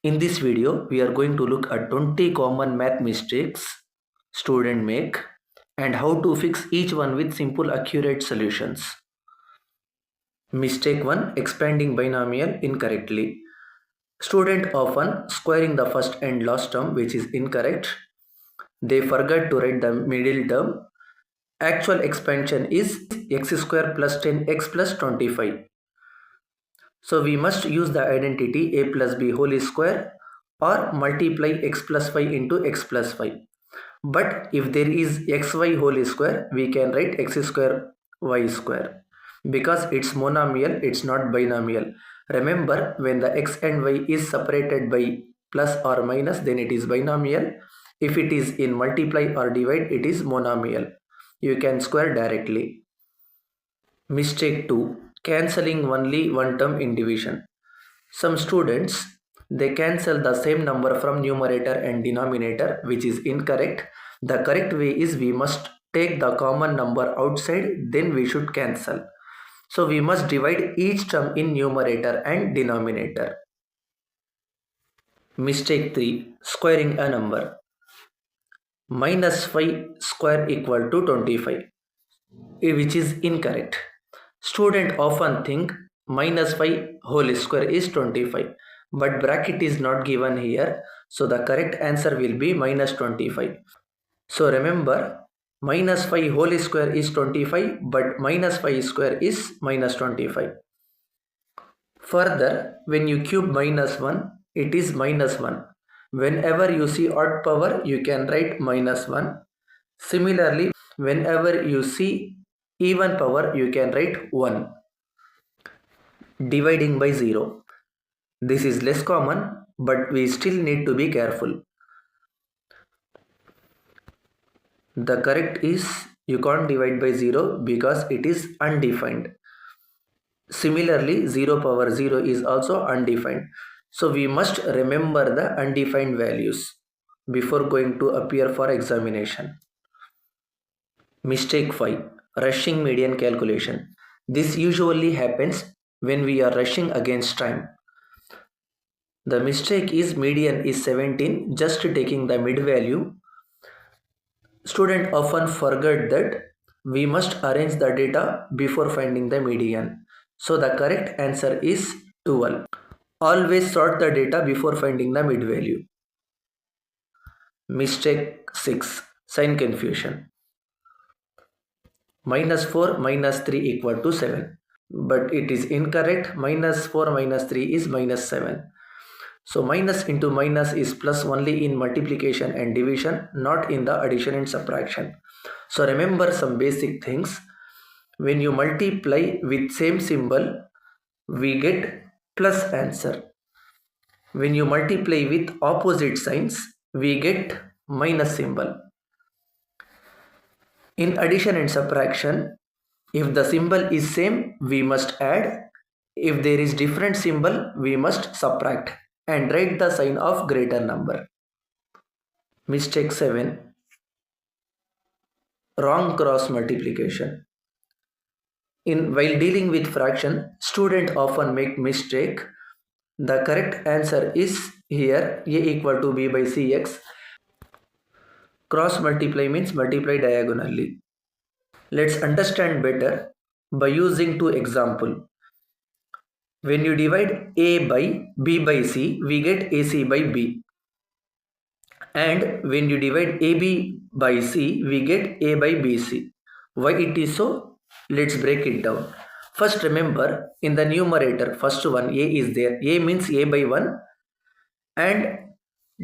In this video, we are going to look at 20 common math mistakes students make and how to fix each one with simple accurate solutions. Mistake 1. Expanding binomial incorrectly. Student often squaring the first and last term, which is incorrect. They forget to write the middle term. Actual expansion is x square plus 10x plus 25. So we must use the identity a plus b whole square or multiply x plus 5 into x plus 5. But if there is xy whole square, we can write x square y square. Because it's monomial, it's not binomial. Remember, when the x and y is separated by plus or minus, then it is binomial. If it is in multiply or divide, it is monomial. You can square directly. Mistake 2. Cancelling only one term in division. Some students, they cancel the same number from numerator and denominator, which is incorrect. The correct way is we must take the common number outside, then we should cancel. So we must divide each term in numerator and denominator. Mistake 3. Squaring a number. Minus 5 square equal to 25, which is incorrect. Student often think minus 5 whole square is 25, but bracket is not given here, so the correct answer will be minus 25. So remember, minus 5 whole square is 25, but minus 5 square is minus 25. Further, when you cube minus 1, it is minus 1. Whenever you see odd power, you can write minus 1. Similarly, whenever you see even power, you can write 1. Dividing by 0. This is less common, but we still need to be careful. The correct is you can't divide by 0 because it is undefined. Similarly, 0 power 0 is also undefined. So we must remember the undefined values before going to appear for examination. Mistake 5. Rushing median calculation. This usually happens when we are rushing against time. The mistake is median is 17, just taking the mid value. Students often forget that we must arrange the data before finding the median. So the correct answer is 12. Always sort the data before finding the mid value. Mistake 6. Sign confusion. Minus 4 minus 3 equal to 7. But it is incorrect. Minus 4 minus 3 is minus 7. So minus into minus is plus only in multiplication and division, not in the addition and subtraction. So remember some basic things. When you multiply with same symbol, we get plus answer. When you multiply with opposite signs, we get minus symbol. In addition and subtraction, if the symbol is same, we must add. If there is different symbol, we must subtract and write the sign of greater number. Mistake 7. Wrong cross multiplication. While dealing with fraction, students often make mistake. The correct answer is here a equal to b by cx. Cross multiply means multiply diagonally. Let's understand better by using two examples. When you divide a by b by c, we get ac by b. And when you divide ab by c, we get a by bc. Why it is so? Let's break it down. First remember, in the numerator, first one a is there. A means a by 1 and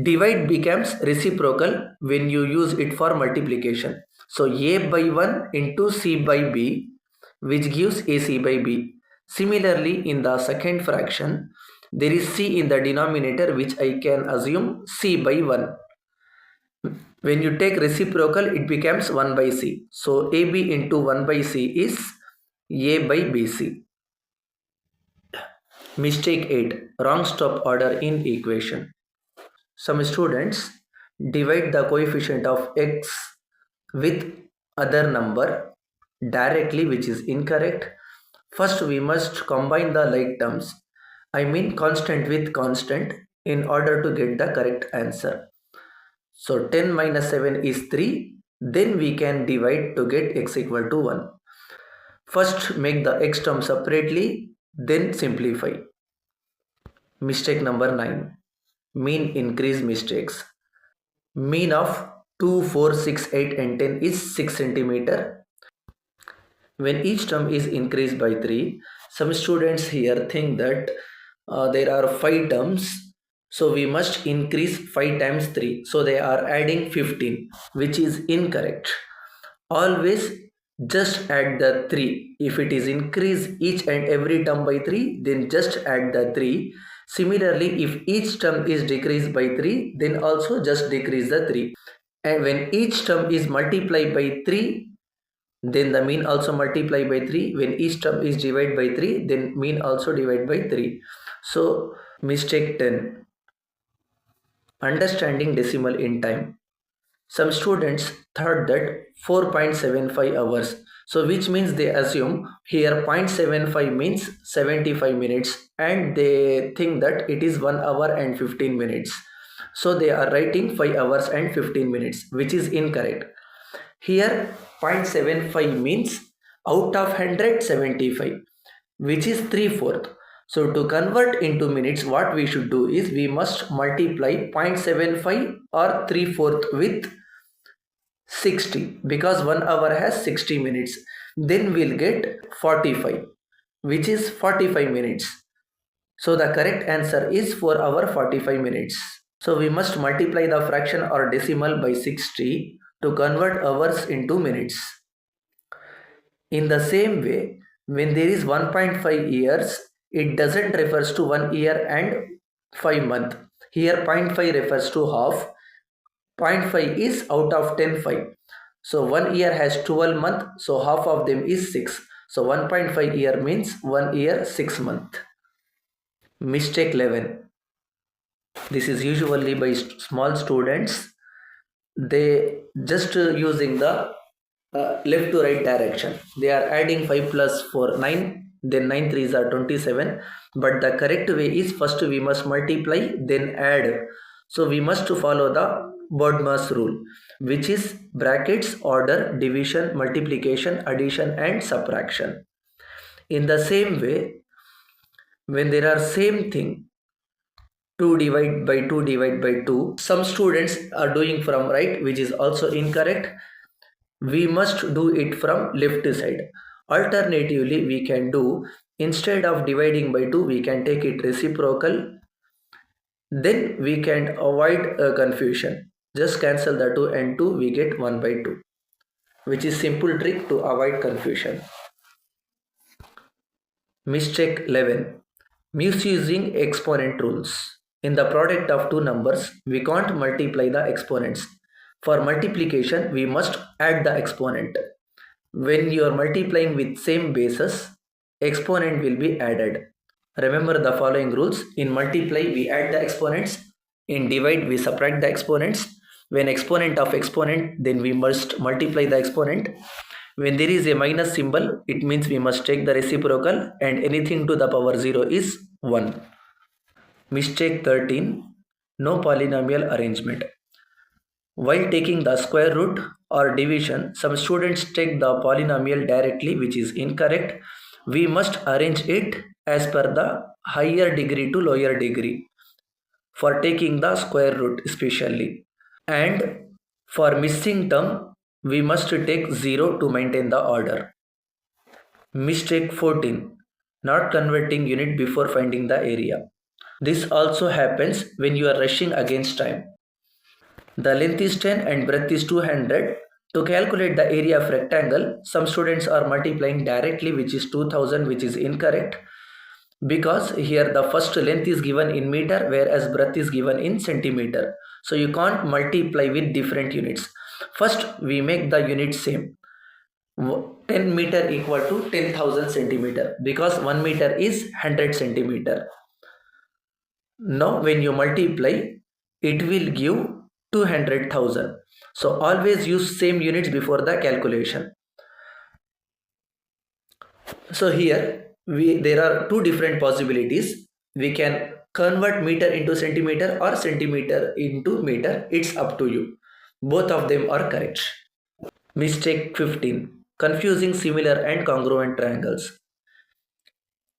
divide becomes reciprocal when you use it for multiplication. So a by 1 into c by b, which gives ac by b. Similarly, in the second fraction, there is c in the denominator, which I can assume c by 1. When you take reciprocal, it becomes 1 by c. So ab into 1 by c is a by bc. Mistake 8. Wrong stop order in equation. Some students divide the coefficient of x with other number directly, which is incorrect. First, we must combine the like terms. I mean constant with constant. in order to get the correct answer. So 10 minus 7 is 3. Then we can divide to get x equal to 1. First make the x term separately, then simplify. Mistake number 9. Mean increase mistakes. Mean of 2, 4, 6, 8 and 10 is 6 centimeter. When each term is increased by 3, some students here think that there are 5 terms, so we must increase 5 times 3. So they are adding 15, which is incorrect. Always just add the 3. If it is increase each and every term by 3, then just add the 3. Similarly, if each term is decreased by 3, then also just decrease the 3. And when each term is multiplied by 3, then the mean also multiply by 3. When each term is divided by 3, then mean also divide by 3. So mistake 10. Understanding decimal in time. Some students thought that 4.75 hours. So which means they assume here 0.75 means 75 minutes and they think that it is 1 hour and 15 minutes. So they are writing 5 hours and 15 minutes, which is incorrect. Here 0.75 means out of 175, which is 3/4. So to convert into minutes, what we should do is we must multiply 0.75 or 3/4 with 60, because 1 hour has 60 minutes. Then we'll get 45, which is 45 minutes. So the correct answer is 4 hour 45 minutes. So we must multiply the fraction or decimal by 60 to convert hours into minutes. In the same way, when there is 1.5 years, it doesn't refers to 1 year and 5 month. Here 0.5 refers to half. 0.5 is out of 10 5. So 1 year has 12 months, so half of them is 6. So 1.5 year means 1 year 6 month. Mistake 11. This is usually by small students. They just using the left to right direction. They are adding 5 plus 4 9, then 9 3s are 27. But the correct way is first we must multiply, then add. So we must follow the BODMAS rule, which is brackets, order, division, multiplication, addition and subtraction. In the same way, when there are same thing, 2 divide by 2 divide by 2, some students are doing from right, which is also incorrect. We must do it from left side. Alternatively, we can do, instead of dividing by 2, we can take it reciprocal. Then we can avoid confusion. Just cancel the 2 and 2, we get 1 by 2, which is simple trick to avoid confusion. Mistake 11. Misusing exponent rules. In the product of two numbers, we can't multiply the exponents. For multiplication, we must add the exponent. When you are multiplying with same bases, exponent will be added. Remember the following rules. In multiply, we add the exponents. In divide, we subtract the exponents. When exponent of exponent, then we must multiply the exponent. When there is a minus symbol, it means we must take the reciprocal, and anything to the power 0 is 1. Mistake 13. No polynomial arrangement. While taking the square root or division, some students take the polynomial directly, which is incorrect. We must arrange it as per the higher degree to lower degree for taking the square root especially. And for missing term, we must take 0 to maintain the order. Mistake 14. Not converting unit before finding the area. This also happens when you are rushing against time. The length is 10 and breadth is 200. To calculate the area of rectangle, some students are multiplying directly, which is 2000, which is incorrect. Because here the first length is given in meter, whereas breadth is given in centimeter. So you can't multiply with different units. First, we make the unit same. 10 meter equal to 10,000 centimeter, because 1 meter is 100 centimeter. Now when you multiply, it will give 200,000. So always use same units before the calculation. So here there are two different possibilities. We can Convert meter into centimeter or centimeter into meter. It's up to you. Both of them are correct. Mistake 15. Confusing similar and congruent triangles.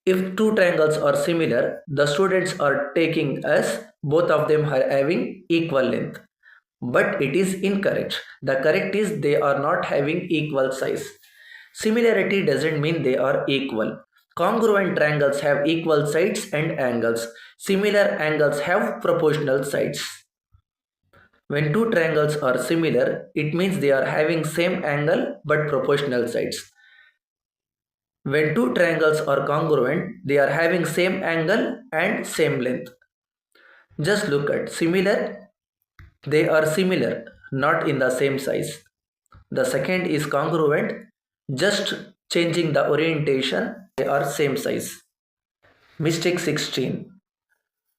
If two triangles are similar, the students are taking as both of them are having equal length. But it is incorrect. The correct is they are not having equal size. Similarity doesn't mean they are equal. Congruent triangles have equal sides and angles. Similar angles have proportional sides. When two triangles are similar, it means they are having same angle but proportional sides. When two triangles are congruent, they are having same angle and same length. Just look at similar, they are similar, not in the same size. The second is congruent, just changing the orientation, they are same size. Mistake 16.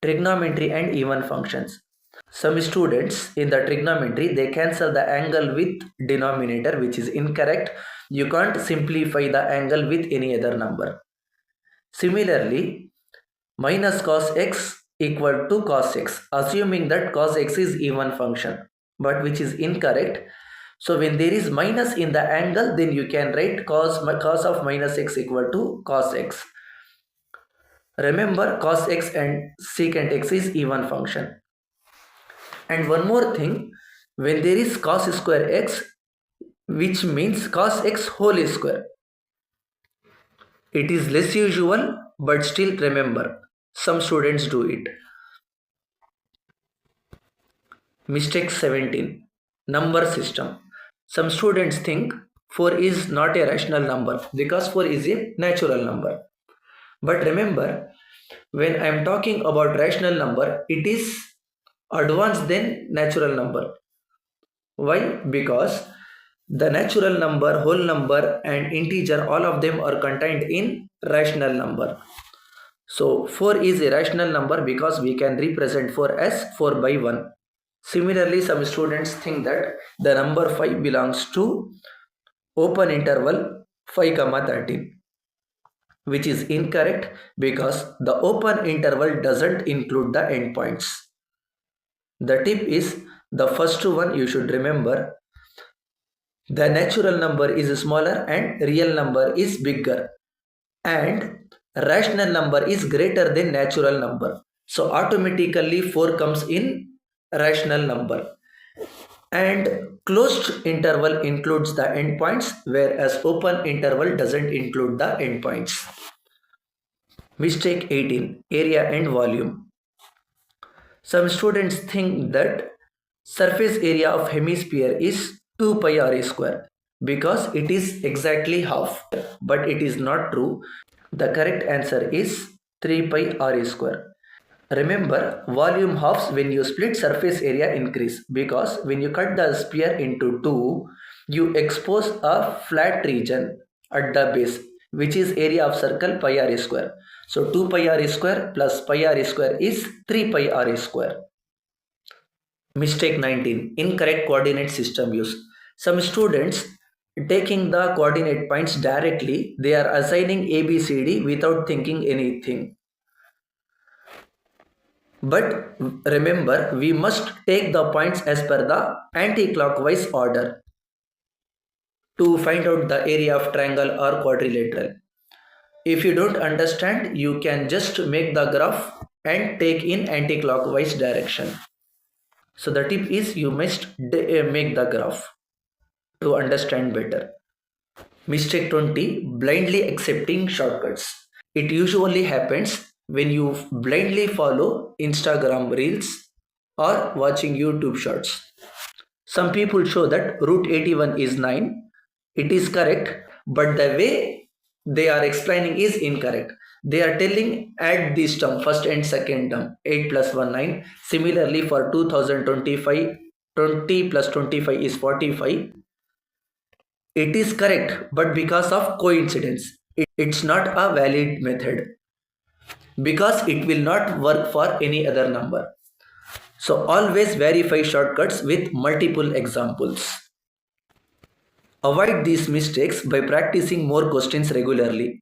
Trigonometry and even functions. Some students in the trigonometry, they cancel the angle with denominator, which is incorrect. You can't simplify the angle with any other number. Similarly, minus cos x equal to cos x, assuming that cos x is even function, but which is incorrect. So when there is minus in the angle, then you can write cos of minus x equal to cos x. Remember, cos x and secant x is even function. And one more thing, when there is cos square x, which means cos x whole square, it is less usual, but still remember, some students do it. Mistake 17. Number system. Some students think 4 is not a rational number because 4 is a natural number. But remember, when I am talking about rational number, it is advanced than natural number. Why? Because the natural number, whole number and integer, all of them are contained in rational number. So 4 is a rational number because we can represent 4 as 4 by 1. Similarly, some students think that the number 5 belongs to open interval 5, 13, which is incorrect because the open interval doesn't include the endpoints. The tip is the first one you should remember. The natural number is smaller and real number is bigger, and rational number is greater than natural number. So automatically 4 comes in rational number. And closed interval includes the endpoints, whereas open interval doesn't include the endpoints. Mistake 18. Area and volume. Some students think that surface area of hemisphere is 2 pi r square because it is exactly half, but it is not true. The correct answer is 3 pi r square. Remember, volume halves when you split, surface area increase, because when you cut the sphere into two, you expose a flat region at the base, which is area of circle pi r square. So 2 pi r square plus pi r square is 3 pi r square. Mistake 19. Incorrect coordinate system use. Some students taking the coordinate points directly, they are assigning A, B, C, D without thinking anything. But remember, we must take the points as per the anti-clockwise order to find out the area of triangle or quadrilateral. If you don't understand, you can just make the graph and take in anti-clockwise direction. So the tip is you must make the graph to understand better. Mistake 20. Blindly accepting shortcuts. It usually happens when you blindly follow Instagram reels or watching YouTube shorts. Some people show that root 81 is 9. It is correct, but the way they are explaining is incorrect. They are telling add this term, first and second term, 8 plus 1, 9. Similarly, for 2025, 20 plus 25 is 45. It is correct, but because of coincidence, it's not a valid method because it will not work for any other number. So always verify shortcuts with multiple examples. Avoid these mistakes by practicing more questions regularly.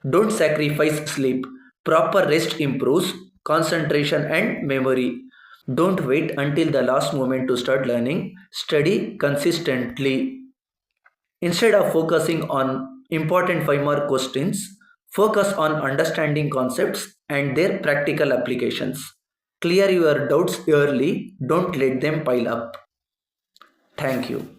Don't sacrifice sleep. Proper rest improves concentration, and memory. Don't wait until the last moment to start learning. Study consistently. Instead of focusing on important 5 mark questions, focus on understanding concepts and their practical applications. Clear your doubts early, don't let them pile up. Thank you.